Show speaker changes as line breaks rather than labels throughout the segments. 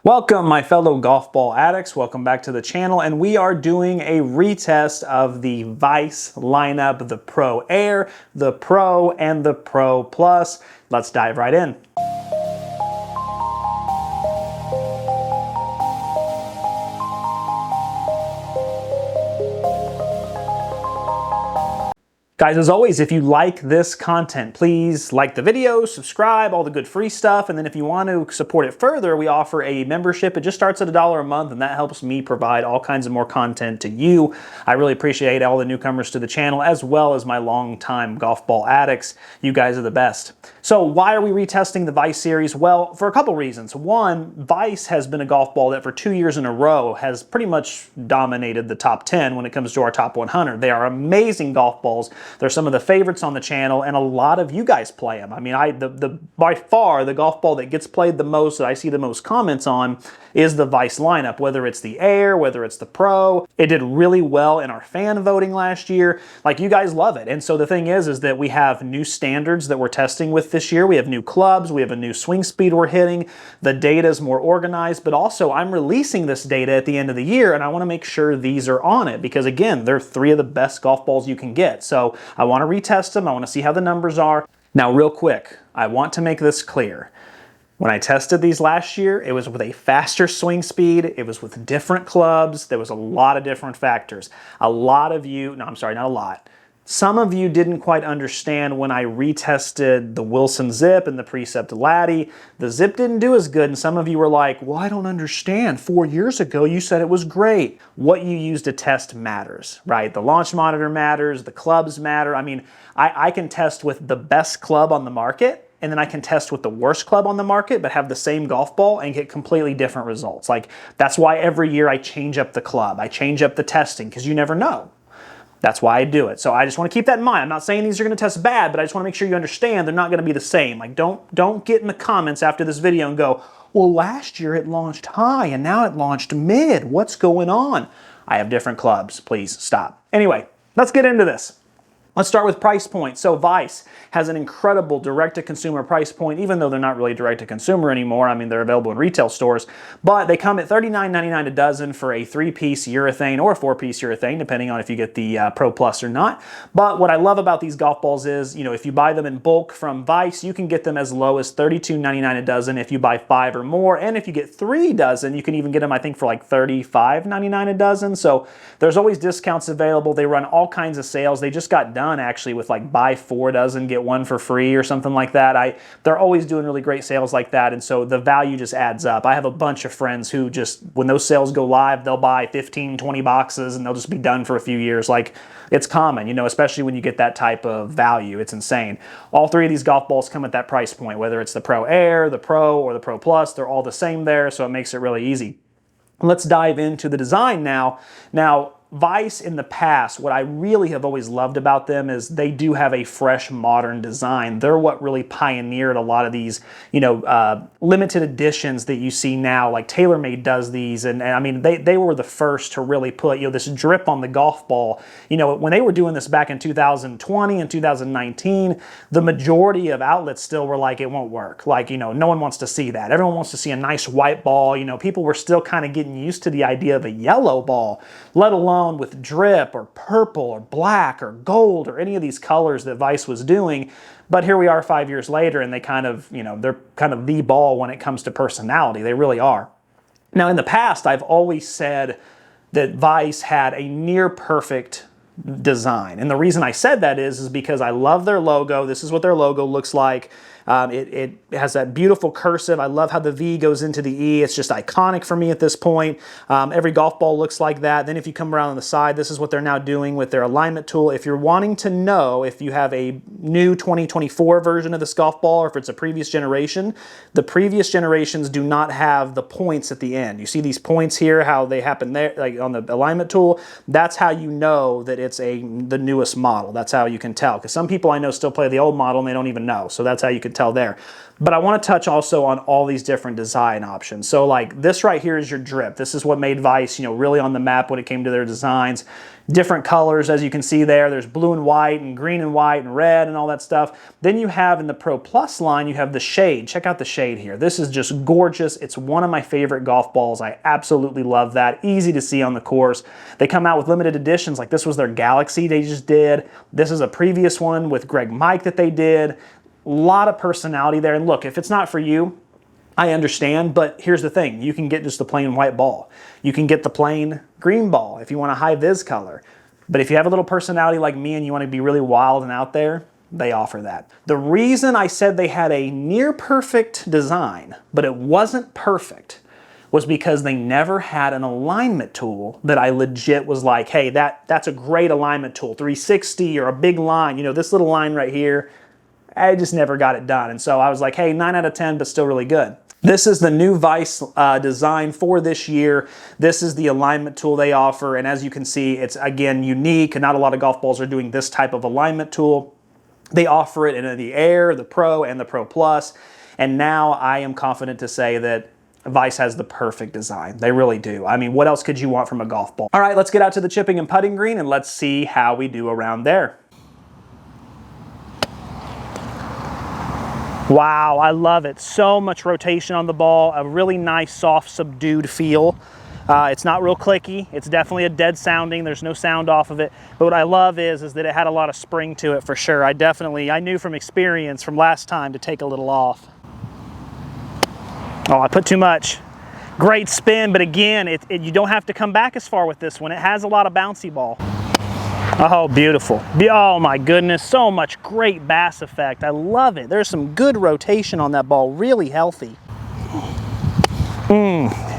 Welcome, my fellow golf ball addicts. Welcome back to the channel, and we are doing a retest of the Vice lineup, the Pro Air, the Pro, and the Pro Plus. Let's dive right in. Guys, as always, if you like this content, please like the video, subscribe, all the good free stuff, and then if you want to support it further, we offer a membership. It just starts at $1 a month, and that helps me provide all kinds of more content to you. I really appreciate all the newcomers to the channel, as well as my longtime golf ball addicts. You guys are the best. So why are we retesting the Vice series? Well, for a couple reasons. One, Vice has been a golf ball that for 2 years in a row has pretty much dominated the top 10 when it comes to our top 100. They are amazing golf balls. They're some of the favorites on the channel, and a lot of you guys play them. I mean, by far, the golf ball that gets played the most, that I see the most comments on, is the Vice lineup, whether it's the Air, whether it's the Pro. It did really well in our fan voting last year. Like, you guys love it. And so the thing is that we have new standards that we're testing with this year. We have new clubs. We have a new swing speed we're hitting. The data is more organized, but also I'm releasing this data at the end of the year, and I want to make sure these are on it because, again, they're 3 of the best golf balls you can get. So I want to retest them. I want to see how the numbers are. Now, real quick, I want to make this clear. When I tested these last year, it was with a faster swing speed. It was with different clubs. There was a lot of different factors. A lot of you, no, I'm sorry, not a lot. Some of you didn't quite understand when I retested the Wilson Zip and the Precept Laddie. The Zip didn't do as good, and some of you were like, well, I don't understand. 4 years ago, you said it was great. What you use to test matters, right? The launch monitor matters. The clubs matter. I mean, I can test with the best club on the market, and then I can test with the worst club on the market, but have the same golf ball and get completely different results. Like, that's why every year I change up the club. I change up the testing, because you never know. That's why I do it. So I just want to keep that in mind. I'm not saying these are going to test bad, but I just want to make sure you understand they're not going to be the same. Like, don't get in the comments after this video and go, well, last year it launched high and now it launched mid. What's going on? I have different clubs. Please stop. Anyway, let's get into this. Let's start with price point. So Vice has an incredible direct-to-consumer price point, even though they're not really direct-to-consumer anymore. I mean, they're available in retail stores, but they come at $39.99 a dozen for a 3-piece urethane or a 4-piece urethane, depending on if you get the Pro Plus or not. But what I love about these golf balls is, if you buy them in bulk from Vice, you can get them as low as $32.99 a dozen if you buy 5 or more, and if you get 3 dozen, you can even get them, I think, for like $35.99 a dozen. So there's always discounts available. They run all kinds of sales. They just got done actually with like buy 4 dozen, get 1 for free or something like that. They're always doing really great sales like that, and so the value just adds up. I have a bunch of friends who just, when those sales go live, they'll buy 15, 20 boxes and they'll just be done for a few years. Like, it's common, especially when you get that type of value. It's insane. All 3 of these golf balls come at that price point, whether it's the Pro Air, the Pro, or the Pro Plus. They're all the same there, so it makes it really easy. Let's dive into the design now. Now, Vice in the past, what I really have always loved about them is they do have a fresh, modern design. They're what really pioneered a lot of these, limited editions that you see now. Like TaylorMade does these, and I mean, they were the first to really put, this drip on the golf ball. When they were doing this back in 2020 and 2019, the majority of outlets still were like, it won't work. Like, no one wants to see that. Everyone wants to see a nice white ball. People were still kind of getting used to the idea of a yellow ball, let alone with drip or purple or black or gold or any of these colors that Vice was doing. But here we are 5 years later, and they kind of, they're kind of the ball when it comes to personality. They really are. Now, in the past, I've always said that Vice had a near perfect design. And the reason I said that is because I love their logo. This is what their logo looks like. It has that beautiful cursive. I love how the V goes into the E. It's just iconic for me at this point. Every golf ball looks like that. Then if you come around on the side, this is what they're now doing with their alignment tool. If you're wanting to know if you have a new 2024 version of this golf ball or if it's a previous generation, the previous generations do not have the points at the end. You see these points here, how they happen there, like on the alignment tool. That's how you know that it's the newest model. That's how you can tell. Because some people I know still play the old model and they don't even know. So that's how you can could tell there. But I want to touch also on all these different design options. So like this right here is your drip. This is what made Vice, you know, really on the map when it came to their designs. Different colors, as you can see there. There's blue and white and green and white and red and all that stuff. Then you have in the Pro Plus line, you have the shade. Check out the shade here. This is just gorgeous. It's one of my favorite golf balls. I absolutely love that. Easy to see on the course. They come out with limited editions. Like this was their Galaxy they just did. This is a previous one with Greg Mike that they did. A lot of personality there. And look, if it's not for you, I understand, but here's the thing. You can get just the plain white ball. You can get the plain green ball if you want a high vis color. But if you have a little personality like me and you want to be really wild and out there, they offer that. The reason I said they had a near perfect design, but it wasn't perfect, was because they never had an alignment tool that I legit was like, hey, that's a great alignment tool, 360 or a big line. You know, this little line right here, I just never got it done. And so I was like, hey, 9 out of 10, but still really good. This is the new Vice design for this year. This is the alignment tool they offer. And as you can see, it's again unique. And not a lot of golf balls are doing this type of alignment tool. They offer it in the Air, the Pro, and the Pro Plus. And now I am confident to say that Vice has the perfect design. They really do. I mean, what else could you want from a golf ball? All right, let's get out to the chipping and putting green and let's see how we do around there. Wow, I love it. So much rotation on the ball, a really nice, soft, subdued feel. It's not real clicky. It's definitely a dead sounding. There's no sound off of it. But what I love is that it had a lot of spring to it for sure. I knew from experience from last time to take a little off. Oh, I put too much. Great spin, but again, you don't have to come back as far with this one. It has a lot of bouncy ball. Oh, beautiful. Oh my goodness, so much great bass effect. I love it. There's some good rotation on that ball, really healthy.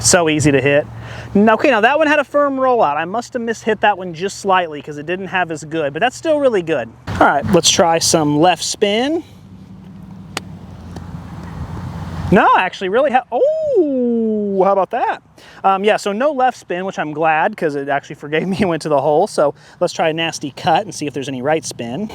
So easy to hit. Okay, now that one had a firm rollout. I must have mishit that one just slightly because it didn't have as good, but that's still really good. All right, let's try some left spin. No, actually really, oh, how about that? Yeah, so no left spin, which I'm glad because it actually forgave me and went to the hole. So let's try a nasty cut and see if there's any right spin.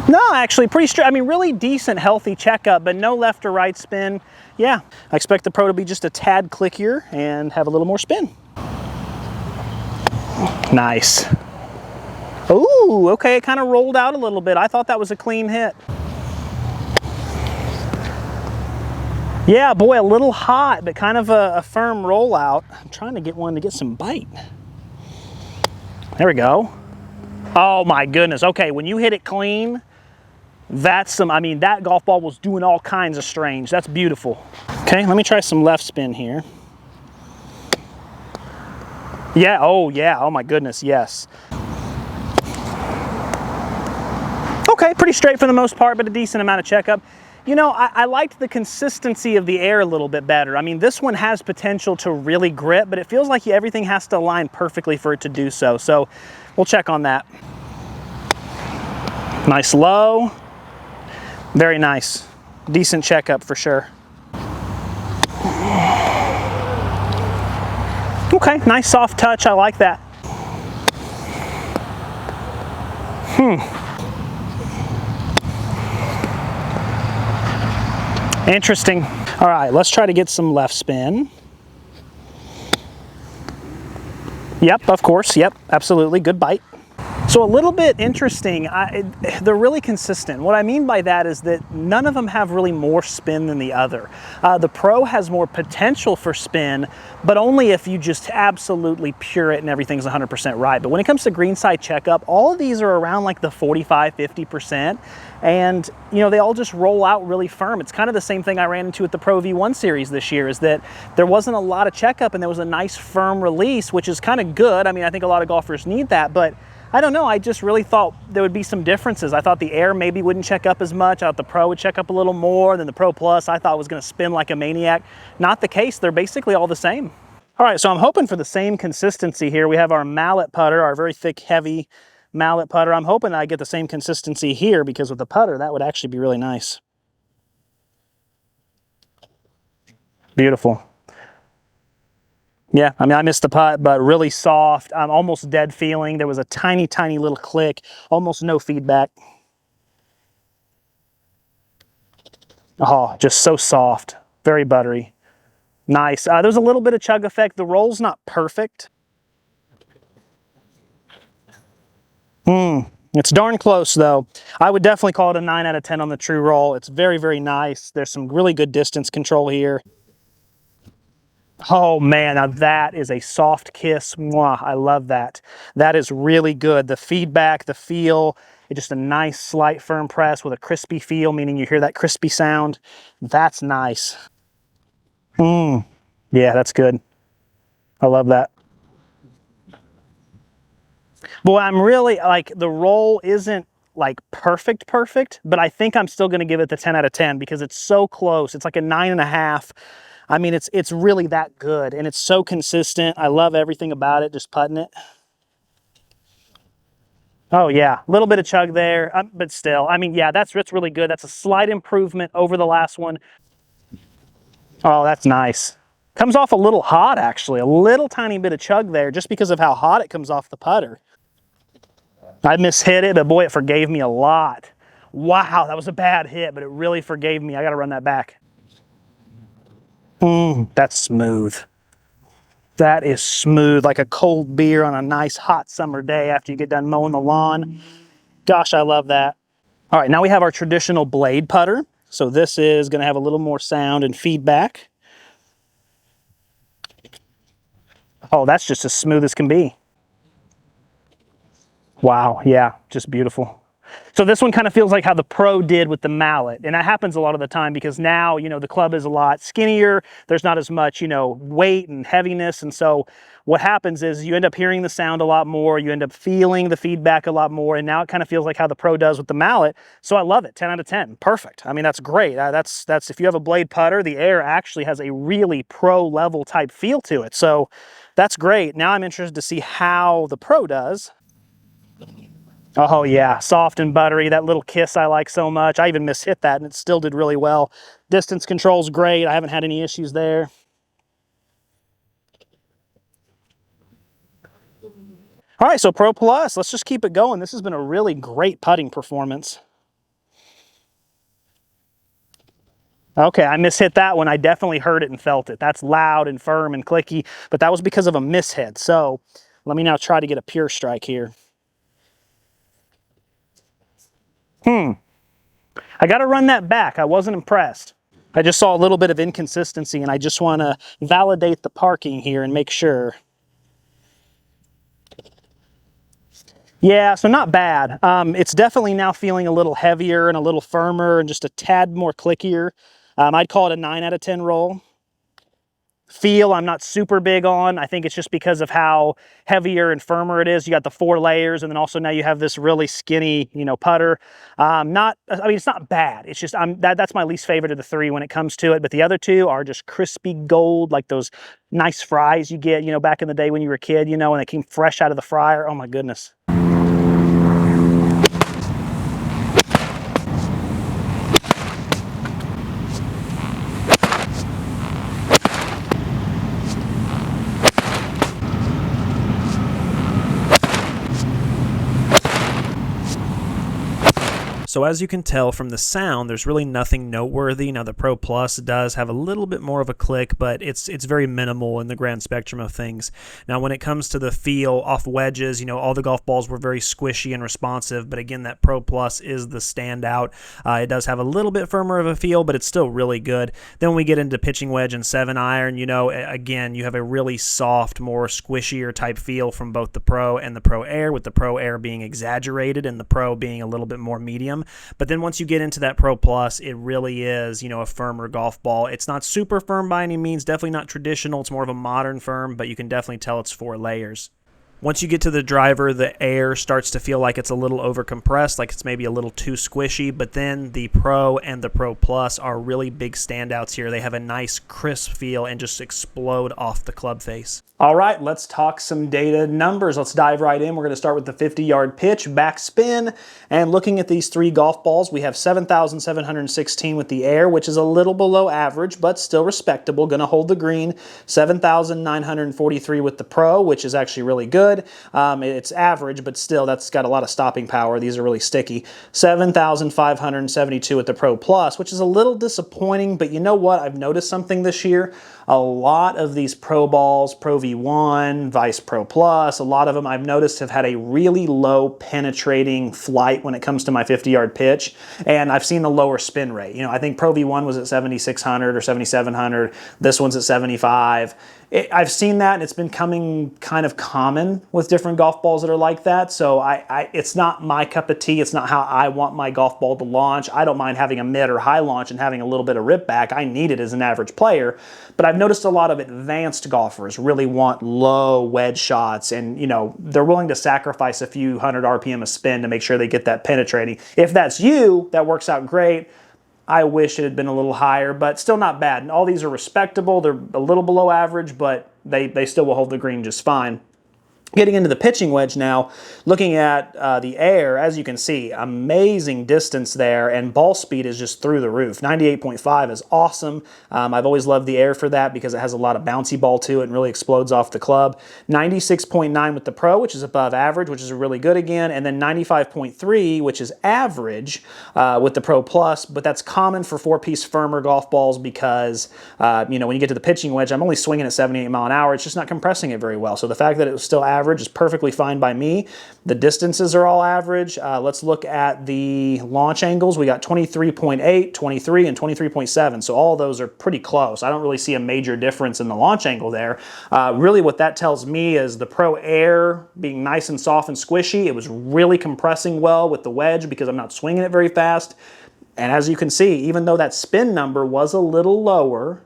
No, actually pretty straight. I mean, really decent, healthy checkup, but no left or right spin. Yeah, I expect the Pro to be just a tad clickier and have a little more spin. Nice. Ooh, okay, it kind of rolled out a little bit. I thought that was a clean hit. Yeah, boy, a little hot, but kind of a firm rollout. I'm trying to get one to get some bite. There we go. Oh my goodness. Okay, when you hit it clean, I mean, that golf ball was doing all kinds of strange. That's beautiful. Okay, let me try some left spin here. Yeah, oh my goodness, yes. Okay, pretty straight for the most part, but a decent amount of checkup. You know, I liked the consistency of the Air a little bit better. I mean, this one has potential to really grip, but it feels like everything has to align perfectly for it to do so. So we'll check on that. Nice low. Very nice. Decent checkup for sure. Okay, nice soft touch. I like that. Interesting. All right, let's try to get some left spin. Yep, of course. Yep, absolutely. Good bite. So a little bit interesting. They're really consistent. What I mean by that is that none of them have really more spin than the other. The Pro has more potential for spin, but only if you just absolutely pure it and everything's 100% right. But when it comes to greenside checkup, all of these are around like the 45, 50%. And, you know, they all just roll out really firm. It's kind of the same thing I ran into with the Pro V1 series this year, is that there wasn't a lot of checkup and there was a nice firm release, which is kind of good. I mean, I think a lot of golfers need that, but I don't know, I just really thought there would be some differences. I thought the Air maybe wouldn't check up as much. I thought the Pro would check up a little more than the Pro Plus. I thought was going to spin like a maniac. Not the case. They're basically all the same. All right, so I'm hoping for the same consistency here. We have our mallet putter, our very thick, heavy mallet putter. I'm hoping that I get the same consistency here, because with the putter, that would actually be really nice. Beautiful. Yeah, I mean, I missed the putt, but really soft, almost dead feeling. There was a tiny, tiny little click, almost no feedback. Oh, just so soft, very buttery. Nice. There's a little bit of chug effect. The roll's not perfect. It's darn close though. I would definitely call it a 9 out of 10 on the true roll. It's very, very nice. There's some really good distance control here. Oh man, now that is a soft kiss. Mwah, I love that. That is really good. The feedback, the feel, it's just a nice slight firm press with a crispy feel, meaning you hear that crispy sound. That's nice. Yeah, that's good. I love that. Boy, I'm really, like, the roll isn't like perfect, but I think I'm still gonna give it the 10 out of 10 because it's so close. It's like a 9.5. I mean, it's really that good and it's so consistent. I love everything about it, just putting it. Oh yeah, a little bit of chug there, but still, I mean, yeah, that's really good. That's a slight improvement over the last one. Oh, that's nice. Comes off a little hot, actually. A little tiny bit of chug there just because of how hot it comes off the putter. I mishit it, but boy, it forgave me a lot. Wow, that was a bad hit, but it really forgave me. I got to run that back. That's smooth. That is smooth, like a cold beer on a nice hot summer day after you get done mowing the lawn. Gosh, I love that. All right, now we have our traditional blade putter. So this is going to have a little more sound and feedback. Oh, that's just as smooth as can be. Wow, yeah, just beautiful. So this one kind of feels like how the Pro did with the mallet. And that happens a lot of the time because now, you know, the club is a lot skinnier. There's not as much, you know, weight and heaviness. And so what happens is you end up hearing the sound a lot more. You end up feeling the feedback a lot more. And now it kind of feels like how the Pro does with the mallet. So I love it. 10 out of 10. Perfect. I mean, that's great. That's if you have a blade putter, the air actually has a really Pro level type feel to it. So that's great. Now I'm interested to see how the Pro does. Oh yeah, soft and buttery. That little kiss I like so much. I even mishit that and it still did really well. Distance control's great. I haven't had any issues there. All right, so Pro Plus, let's just keep it going. This has been a really great putting performance. Okay, I mishit that one. I definitely heard it and felt it. That's loud and firm and clicky, but that was because of a mishit. So let me now try to get a pure strike here. I got to run that back. I wasn't impressed. I just saw a little bit of inconsistency and I just want to validate the parking here and make sure. Yeah, so not bad. It's definitely now feeling a little heavier and a little firmer and just a tad more clickier. I'd call it a 9 out of 10 roll. Feel I'm not super big on. I think it's just because of how heavier and firmer it is. You got the 4 layers and then also now you have this really skinny, you know, putter. I mean, it's not bad. It's just that's my least favorite of the 3 when it comes to it. But the other 2 are just crispy gold, like those nice fries you get, you know, back in the day when you were a kid, you know, and they came fresh out of the fryer. Oh my goodness.
So as you can tell from the sound, there's really nothing noteworthy. Now the Pro Plus does have a little bit more of a click, but it's very minimal in the grand spectrum of things. Now when it comes to the feel off wedges, you know, all the golf balls were very squishy and responsive, but again, that Pro Plus is the standout. It does have a little bit firmer of a feel, but it's still really good. Then when we get into pitching wedge and 7-iron, you know, again, you have a really soft, more squishier type feel from both the Pro and the Pro Air, with the Pro Air being exaggerated and the Pro being a little bit more medium. But then once you get into that Pro Plus, it really is, you know, a firmer golf ball. It's not super firm by any means, definitely not traditional. It's more of a modern firm, but you can definitely tell it's 4 layers. Once you get to the driver, the air starts to feel like it's a little overcompressed, like it's maybe a little too squishy, but then the Pro and the Pro Plus are really big standouts here. They have a nice crisp feel and just explode off the club face.
All right, let's talk some data numbers. Let's dive right in. We're going to start with the 50-yard pitch, backspin, and looking at these 3 golf balls, we have 7,716 with the air, which is a little below average, but still respectable. Going to hold the green. 7,943 with the Pro, which is actually really good. good. It's average, but still, that's got a lot of stopping power. These are really sticky. 7,572 with the Pro Plus, which is a little disappointing, but you know what? I've noticed something this year. A lot of these Pro balls, Pro V1, Vice Pro Plus, a lot of them I've noticed have had a really low penetrating flight when it comes to my 50-yard pitch, and I've seen a lower spin rate. You know, I think Pro V1 was at 7,600 or 7,700. This one's at 75. I've seen that, and it's been coming kind of common with different golf balls that are like that. So it's not my cup of tea. It's not how I want my golf ball to launch. I don't mind having a mid or high launch and having a little bit of rip back. I need it as an average player. But I've noticed a lot of advanced golfers really want low wedge shots, and you know, they're willing to sacrifice a few hundred RPM of spin to make sure they get that penetrating. If that's you, that works out great. I wish it had been a little higher, but still not bad. And all these are respectable. They're a little below average, but they still will hold the green just fine. Getting into the pitching wedge now, looking at the air, as you can see, amazing distance there, and ball speed is just through the roof. 98.5 is awesome. I've always loved the air for that because it has a lot of bouncy ball to it and really explodes off the club. 96.9 with the Pro, which is above average, which is really good again, and then 95.3, which is average with the Pro Plus, but that's common for four-piece firmer golf balls because, you know, when you get to the pitching wedge, I'm only swinging at 78 mile an hour. It's just not compressing it very well. So the fact that it was still average is perfectly fine by me. The distances are all average. Let's look at the launch angles. We got 23.8, 23, and 23.7. So all of those are pretty close. I don't really see a major difference in the launch angle there. Really what that tells me is the Pro Air being nice and soft and squishy. It was really compressing well with the wedge because I'm not swinging it very fast. And as you can see, even though that spin number was a little lower,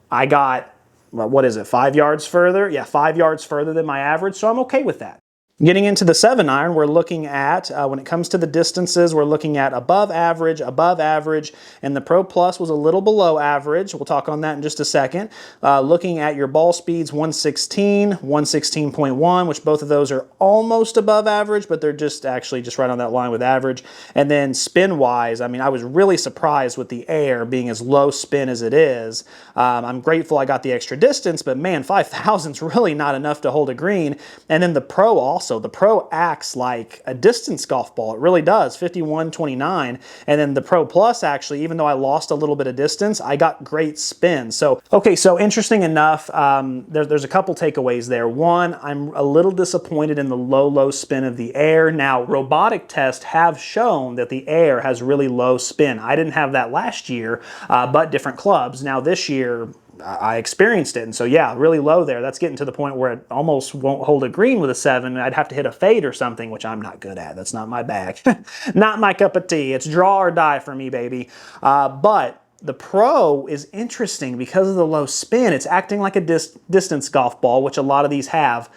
I got, what is it, 5 yards further? Yeah, 5 yards further than my average, so I'm okay with that. Getting into the 7-iron, we're looking at, when it comes to the distances, we're looking at above average, and the Pro Plus was a little below average. We'll talk on that in just a second. Looking at your ball speeds, 116, 116.1, which both of those are almost above average, but they're just actually just right on that line with average. And then spin-wise, I mean, I was really surprised with the Air being as low spin as it is. I'm grateful I got the extra distance, but man, 5,000 is really not enough to hold a green. And then the Pro also, the Pro acts like a distance golf ball. It really does, 51.29. And then the Pro Plus, actually, even though I lost a little bit of distance, I got great spin. So, okay, so interesting enough, there's a couple takeaways there. One, I'm a little disappointed in the low spin of the Air. Now, robotic tests have shown that the Air has really low spin. I didn't have that last year, but different clubs. Now, this year, I experienced it, and so yeah, really low there. That's getting to the point where it almost won't hold a green with a 7. I'd have to hit a fade or something, which I'm not good at. That's not my bag. Not my cup of tea. It's draw or die for me, baby. But the Pro is interesting because of the low spin. It's acting like a distance golf ball, which a lot of these have.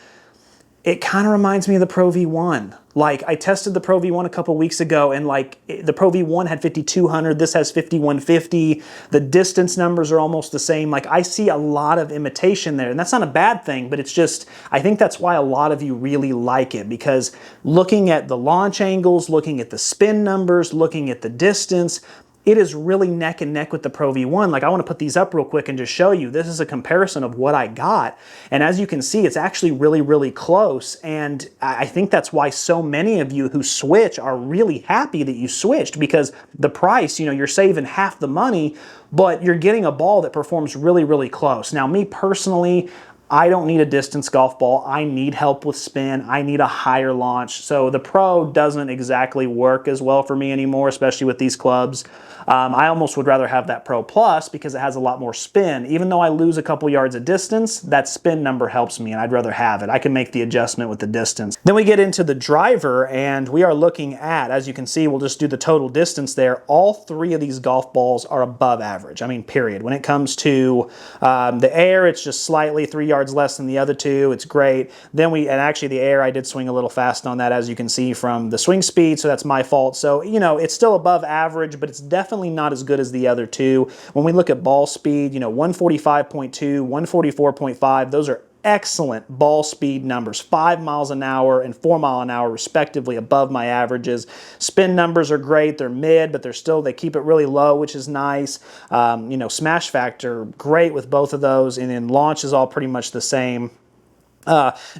It kind of reminds me of the Pro V1. Like, I tested the Pro V1 a couple weeks ago, and like, the Pro V1 had 5,200, this has 5,150. The distance numbers are almost the same. Like, I see a lot of imitation there, and that's not a bad thing, but it's just, I think that's why a lot of you really like it, because looking at the launch angles, looking at the spin numbers, looking at the distance, it is really neck and neck with the Pro V1. Like, I want to put these up real quick and just show you. This is a comparison of what I got. And as you can see, it's actually really close. And I think that's why so many of you who switch are really happy that you switched, because the price, you know, you're saving half the money, but you're getting a ball that performs really close. Now, me personally, I don't need a distance golf ball. I need help with spin. I need a higher launch. So the Pro doesn't exactly work as well for me anymore, especially with these clubs. I almost would rather have that Pro Plus because it has a lot more spin. Even though I lose a couple yards of distance, that spin number helps me, and I'd rather have it. I can make the adjustment with the distance. Then we get into the driver, and we are looking at, as you can see, we'll just do the total distance there. All 3 of these golf balls are above average. I mean, period. When it comes to the Air, it's just slightly 3 yards less than the other 2. It's great. Then and actually the Air, I did swing a little fast on that, as you can see from the swing speed, so that's my fault. So, you know, it's still above average, but it's definitely not as good as the other 2. When we look at ball speed, you know, 145.2, 144.5, those are excellent ball speed numbers, 5 miles an hour and 4 mile an hour respectively, above my averages. Spin numbers are great. They're mid, but they keep it really low, which is nice. You know, smash factor, great with both of those, and then launch is all pretty much the same.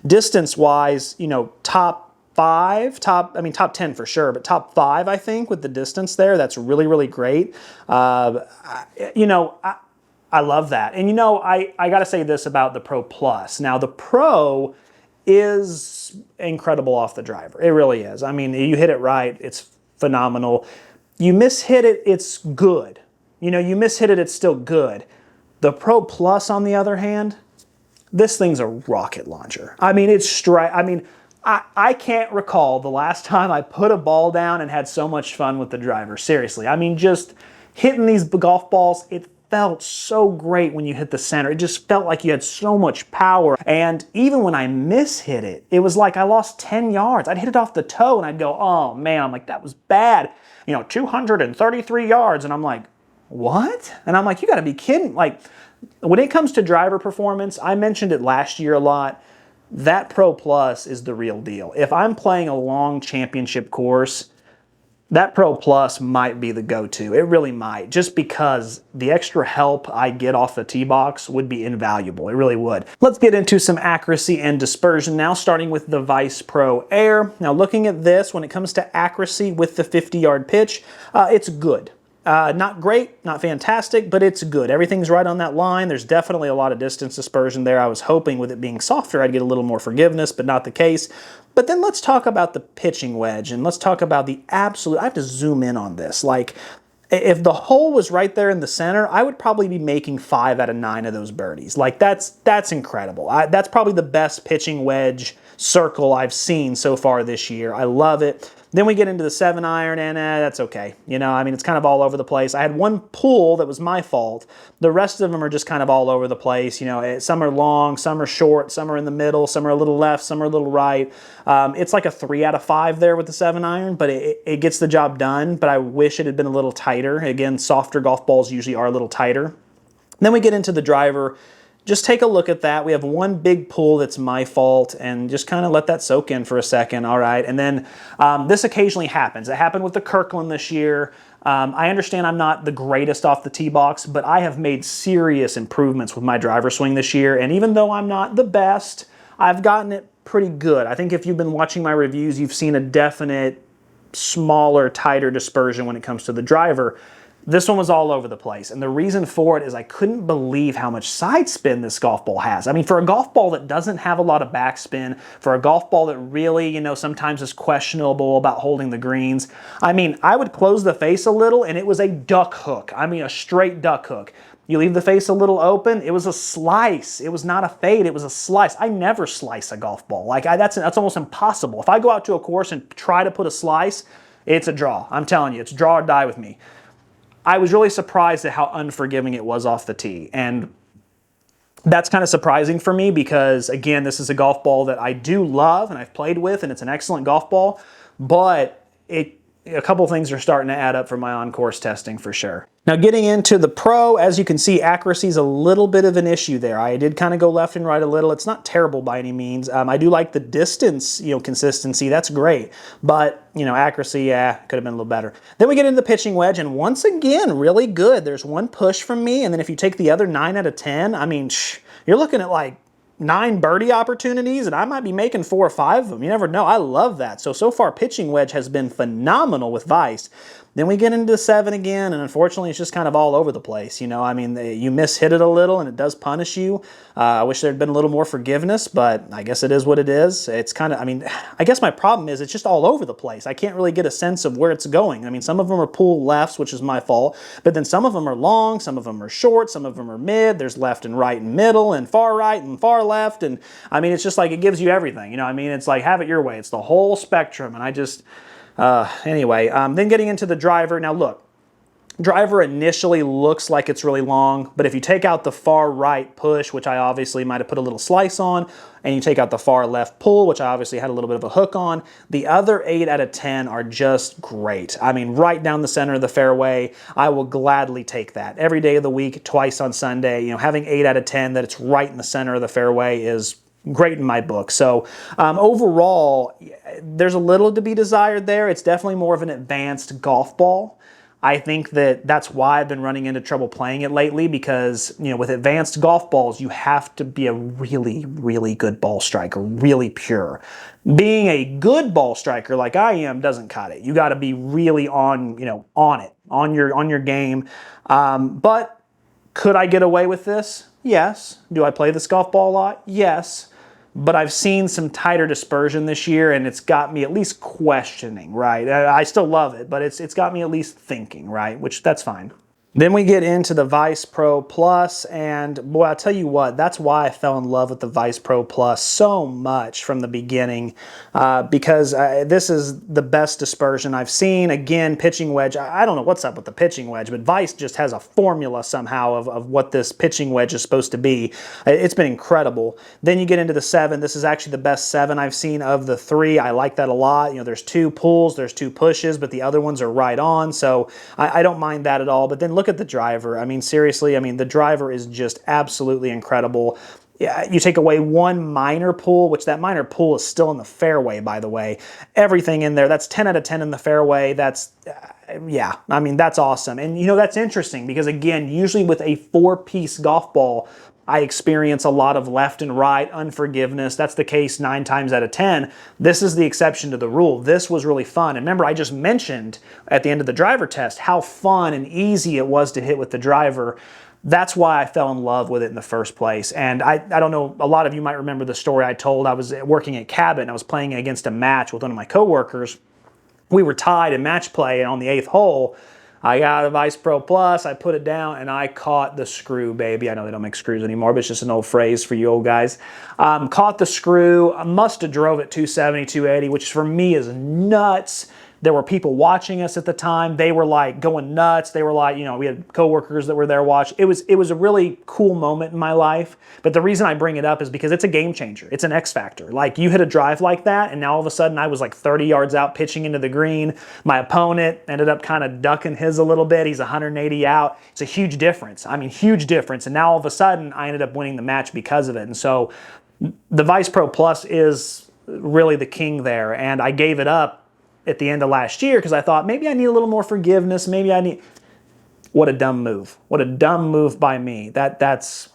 Distance-wise, you know, top 10 for sure, but top 5, I think, with the distance there. That's really, really great. You know, I love that. And, you know, I got to say this about the Pro Plus. Now, the Pro is incredible off the driver. It really is. I mean, you hit it right, it's phenomenal. You mishit it, it's good. You know, you mishit it, it's still good. The Pro Plus, on the other hand, this thing's a rocket launcher. I mean, I can't recall the last time I put a ball down and had so much fun with the driver. Seriously. I mean, just hitting these golf balls, it felt so great when you hit the center. It just felt like you had so much power. And even when I mishit it, it was like I lost 10 yards. I'd hit it off the toe and I'd go, oh man, I'm like, that was bad. You know, 233 yards. And I'm like, what? And I'm like, you gotta be kidding. Like, when it comes to driver performance, I mentioned it last year a lot, that Pro Plus is the real deal. If I'm playing a long championship course, that Pro Plus might be the go-to. It really might, just because the extra help I get off the tee box would be invaluable. It really would. Let's get into some accuracy and dispersion now, starting with the Vice Pro Air. Now, looking at this, when it comes to accuracy with the 50-yard pitch, it's good. Not great, not fantastic, but it's good. Everything's right on that line. There's definitely a lot of distance dispersion there. I was hoping with it being softer, I'd get a little more forgiveness, but not the case. But then let's talk about the pitching wedge, and let's talk about the absolute, I have to zoom in on this. Like, if the hole was right there in the center, I would probably be making 5 out of 9 of those birdies. Like, that's incredible. That's probably the best pitching wedge circle I've seen so far this year. I love it. Then we get into the 7-iron, and that's okay. You know, I mean, it's kind of all over the place. I had one pull that was my fault. The rest of them are just kind of all over the place. You know, some are long, some are short, some are in the middle, some are a little left, some are a little right. It's like a 3 out of 5 there with the 7-iron, but it gets the job done. But I wish it had been a little tighter. Again, softer golf balls usually are a little tighter. Then we get into the driver. Just take a look at that. We have one big pull that's my fault, and just kind of let that soak in for a second, all right? And then this occasionally happens. It happened with the Kirkland this year. I understand I'm not the greatest off the tee box, but I have made serious improvements with my driver swing this year, and even though I'm not the best, I've gotten it pretty good. I think if you've been watching my reviews, you've seen a definite smaller, tighter dispersion when it comes to the driver. This one was all over the place, and the reason for it is I couldn't believe how much side spin this golf ball has. I mean, for a golf ball that doesn't have a lot of backspin, for a golf ball that really, you know, sometimes is questionable about holding the greens, I mean, I would close the face a little, and it was a duck hook. I mean, a straight duck hook. You leave the face a little open, it was a slice. It was not a fade, it was a slice. I never slice a golf ball. Like, that's almost impossible. If I go out to a course and try to put a slice, it's a draw. I'm telling you, it's draw or die with me. I was really surprised at how unforgiving it was off the tee. And that's kind of surprising for me because, again, this is a golf ball that I do love and I've played with, and it's an excellent golf ball. But a couple things are starting to add up for my on-course testing for sure. Now, getting into the Pro, as you can see, accuracy is a little bit of an issue there. I did kind of go left and right a little. It's not terrible by any means. I do like the distance, you know, consistency. That's great. But, you know, accuracy, yeah, could have been a little better. Then we get into the pitching wedge, and once again, really good. There's one push from me, and then if you take the other 9 out of 10, I mean, you're looking at like 9 birdie opportunities, and I might be making 4 or 5 of them. You never know. I love that. So far, pitching wedge has been phenomenal with Vice. Then we get into 7 again, and unfortunately, it's just kind of all over the place. You know, I mean, you mishit it a little, and it does punish you. I wish there had been a little more forgiveness, but I guess it is what it is. It's kind of, I mean, I guess my problem is it's just all over the place. I can't really get a sense of where it's going. I mean, some of them are pull lefts, which is my fault, but then some of them are long, some of them are short, some of them are mid. There's left and right and middle and far right and far left, and I mean, it's just like it gives you everything. You know, I mean, it's like have it your way. It's the whole spectrum, and I just... Anyway, then getting into the driver. Now look, driver initially looks like it's really long, but if you take out the far right push, which I obviously might have put a little slice on, and you take out the far left pull, which I obviously had a little bit of a hook on, the other 8 out of 10 are just great. I mean, right down the center of the fairway, I will gladly take that. Every day of the week, twice on Sunday, you know, having 8 out of 10 that it's right in the center of the fairway is great in my book. So overall, there's a little to be desired there. It's definitely more of an advanced golf ball. I think that that's why I've been running into trouble playing it lately, because, you know, with advanced golf balls, you have to be a really, really good ball striker, really pure. Being a good ball striker like I am doesn't cut it. You got to be really on, you know, on it, on your game. But could I get away with this? Yes. Do I play this golf ball a lot? Yes. But I've seen some tighter dispersion this year, and it's got me at least questioning, right? I still love it, but it's got me at least thinking, right? Which, that's fine. Then we get into the Vice Pro Plus, and boy, I'll tell you what, that's why I fell in love with the Vice Pro Plus so much from the beginning, because this is the best dispersion I've seen. Again, pitching wedge, I don't know what's up with the pitching wedge, but Vice just has a formula somehow of what this pitching wedge is supposed to be. It's been incredible. Then you get into the 7. This is actually the best 7 I've seen of the 3. I like that a lot. You know, there's 2 pulls, there's 2 pushes, but the other ones are right on, so I don't mind that at all. But then look at the driver. I mean, seriously, I mean, the driver is just absolutely incredible. Yeah, you take away one minor pull, which that minor pull is still in the fairway, by the way. Everything in there, that's 10 out of 10 in the fairway. That's, yeah, I mean, that's awesome. And, you know, that's interesting because, again, usually with a 4-piece golf ball, I experience a lot of left and right unforgiveness. That's the case 9 times out of 10. This is the exception to the rule. This was really fun. And remember, I just mentioned at the end of the driver test how fun and easy it was to hit with the driver. That's why I fell in love with it in the first place. And I don't know, a lot of you might remember the story I told. I was working at Cabot and I was playing against a match with one of my coworkers. We were tied in match play, and on the 8th hole, I got a Vice Pro Plus, I put it down, and I caught the screw, baby. I know they don't make screws anymore, but it's just an old phrase for you old guys. Caught the screw, must have drove it 270, 280, which for me is nuts. There were people watching us at the time. They were like going nuts. They were like, you know, we had coworkers that were there watching. It was a really cool moment in my life. But the reason I bring it up is because it's a game changer. It's an X factor. Like, you hit a drive like that, and now all of a sudden I was like 30 yards out pitching into the green. My opponent ended up kind of ducking his a little bit. He's 180 out. It's a huge difference. I mean, huge difference. And now all of a sudden I ended up winning the match because of it. And so the Vice Pro Plus is really the king there. And I gave it up at the end of last year because I thought maybe I need a little more forgiveness. Maybe I need... What a dumb move. What a dumb move by me. That's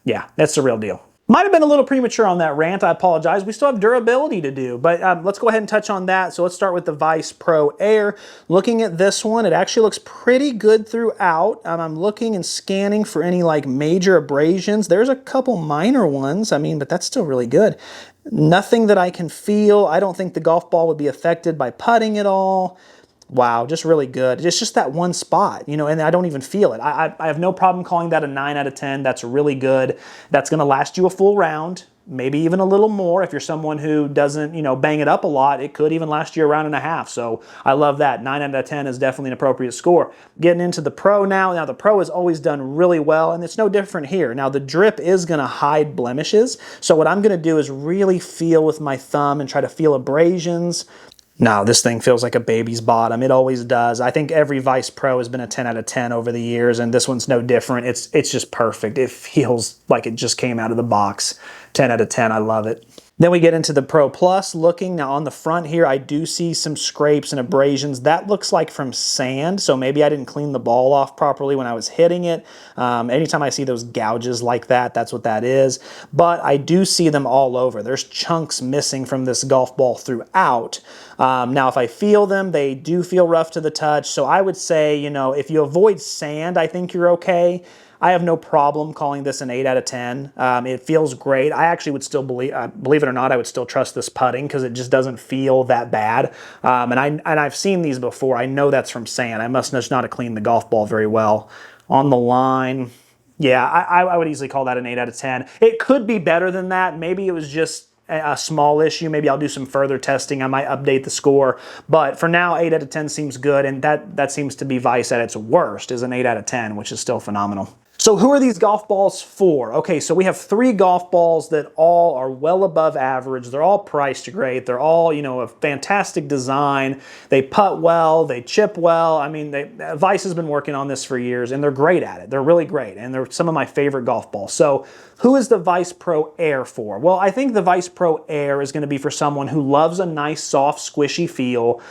the real deal. Might have been a little premature on that rant. I apologize. We still have durability to do, but let's go ahead and touch on that. So let's start with the Vice Pro Air. Looking at this one, it actually looks pretty good throughout. I'm looking and scanning for any like major abrasions. There's a couple minor ones, I mean, but that's still really good. Nothing that I can feel. I don't think the golf ball would be affected by putting at all. Wow, just really good. It's just that one spot, you know, and I don't even feel it. I have no problem calling that a 9 out of 10. That's really good. That's going to last you a full round, maybe even a little more. If you're someone who doesn't, you know, bang it up a lot, it could even last you a round and a half. So I love that. 9 out of 10 is definitely an appropriate score. Getting into the Pro now. Now, the Pro has always done really well, and it's no different here. Now, the drip is going to hide blemishes. So what I'm going to do is really feel with my thumb and try to feel abrasions. No, this thing feels like a baby's bottom. It always does. I think every Vice Pro has been a 10 out of 10 over the years, and this one's no different. It's just perfect. It feels like it just came out of the box. 10 out of 10. I love it. Then we get into the Pro Plus. Looking now on the front here, I do see some scrapes and abrasions. That looks like from sand, so maybe I didn't clean the ball off properly when I was hitting it. Anytime I see those gouges like that, that's what that is. But I do see them all over. There's chunks missing from this golf ball throughout. Now, if I feel them, they do feel rough to the touch. So I would say, you know, if you avoid sand, I think you're okay. I have no problem calling this an 8 out of 10. It feels great. I actually would still believe it or not, I would still trust this putting because it just doesn't feel that bad. And I've seen these before. I know that's from sand. I must just not have cleaned the golf ball very well. On the line, yeah, I would easily call that an 8 out of 10. It could be better than that. Maybe it was just a small issue. Maybe I'll do some further testing. I might update the score. But for now, 8 out of 10 seems good, and that seems to be Vice at its worst, is an 8 out of 10, which is still phenomenal. So who are these golf balls for? Okay, so we have 3 golf balls that all are well above average. They're all priced great. They're all, you know, a fantastic design. They putt well, they chip well. I mean, Vice has been working on this for years, and they're great at it. They're really great, and they're some of my favorite golf balls. So who is the Vice Pro Air for? Well, I think the Vice Pro Air is going to be for someone who loves a nice, soft, squishy feel.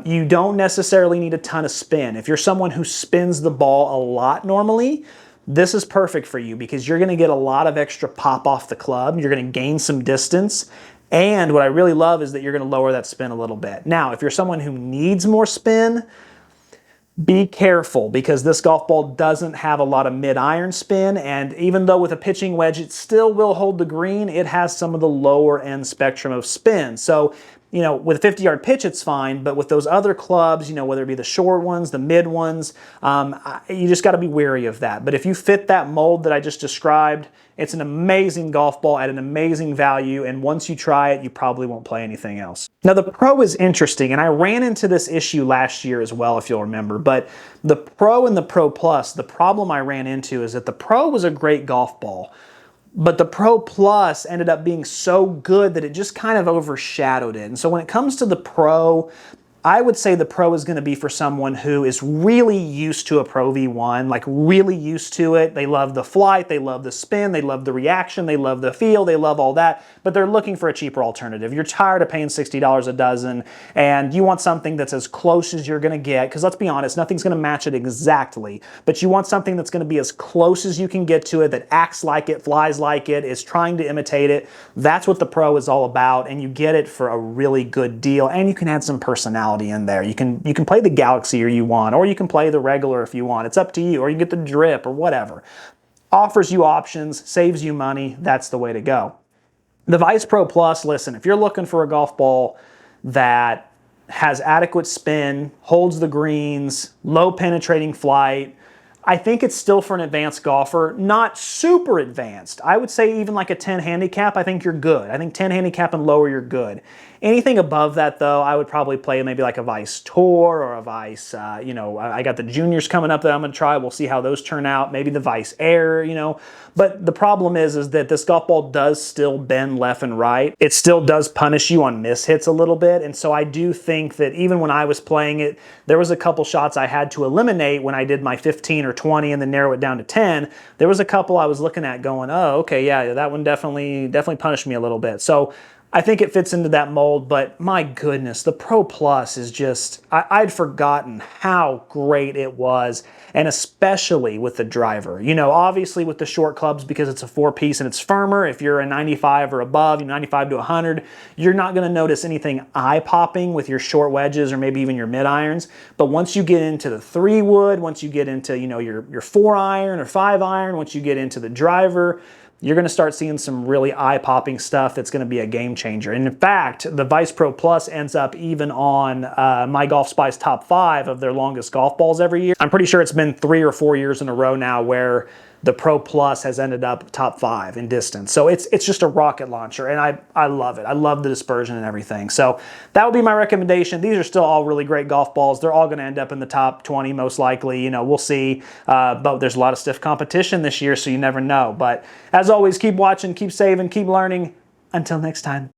You don't necessarily need a ton of spin. If you're someone who spins the ball a lot normally, this is perfect for you because you're going to get a lot of extra pop off the club. You're going to gain some distance. And what I really love is that you're going to lower that spin a little bit. Now, if you're someone who needs more spin, be careful because this golf ball doesn't have a lot of mid-iron spin, and even though with a pitching wedge it still will hold the green, it has some of the lower end spectrum of spin. So, you know, with a 50-yard pitch it's fine, but with those other clubs, you know, whether it be the short ones, the mid ones, you just got to be wary of that. But if you fit that mold that I just described, it's an amazing golf ball at an amazing value, and once you try it, you probably won't play anything else. Now, the Pro is interesting, and I ran into this issue last year as well, if you'll remember, but the Pro and the Pro Plus, the problem I ran into is that the Pro was a great golf ball, but the Pro Plus ended up being so good that it just kind of overshadowed it. And so when it comes to the Pro, I would say the Pro is going to be for someone who is really used to a Pro V1, like really used to it. They love the flight, they love the spin, they love the reaction, they love the feel, they love all that, but they're looking for a cheaper alternative. You're tired of paying $60 a dozen, and you want something that's as close as you're going to get, because let's be honest, nothing's going to match it exactly, but you want something that's going to be as close as you can get to it, that acts like it, flies like it, is trying to imitate it. That's what the Pro is all about, and you get it for a really good deal, and you can add some personality in there. You can play the Galaxy or you want, or you can play the regular if you want. It's up to you, or you get the drip or whatever. Offers you options, saves you money. That's the way to go. The Vice Pro Plus, listen, if you're looking for a golf ball that has adequate spin, holds the greens, low penetrating flight, I think it's still for an advanced golfer, not super advanced. I would say even like a 10 handicap, I think you're good. I think 10 handicap and lower, you're good. Anything above that, though, I would probably play maybe like a Vice Tour or a Vice, you know, I got the juniors coming up that I'm going to try. We'll see how those turn out. Maybe the Vice Air, you know. But the problem is that this golf ball does still bend left and right. It still does punish you on mishits a little bit. And so I do think that even when I was playing it, there was a couple shots I had to eliminate when I did my 15 or 20 and then narrow it down to 10. There was a couple I was looking at going, oh, okay, yeah, that one definitely punished me a little bit. So I think it fits into that mold, but my goodness, the Pro Plus is just, I'd forgotten how great it was, and especially with the driver. You know, obviously with the short clubs, because it's a 4-piece and it's firmer, if you're a 95 or above, 95 to 100, you're not going to notice anything eye-popping with your short wedges or maybe even your mid-irons. But once you get into the 3-wood, once you get into, you know, your 4-iron or 5-iron, once you get into the driver, you're going to start seeing some really eye-popping stuff that's going to be a game changer. And in fact, the Vice Pro Plus ends up even on My Golf Spy's top 5 of their longest golf balls every year. I'm pretty sure it's been 3 or 4 years in a row now where the Pro Plus has ended up top 5 in distance. So it's just a rocket launcher, and I love it. I love the dispersion and everything. So that would be my recommendation. These are still all really great golf balls. They're all going to end up in the top 20 most likely. You know, we'll see. But there's a lot of stiff competition this year, so you never know. But as always, keep watching, keep saving, keep learning. Until next time.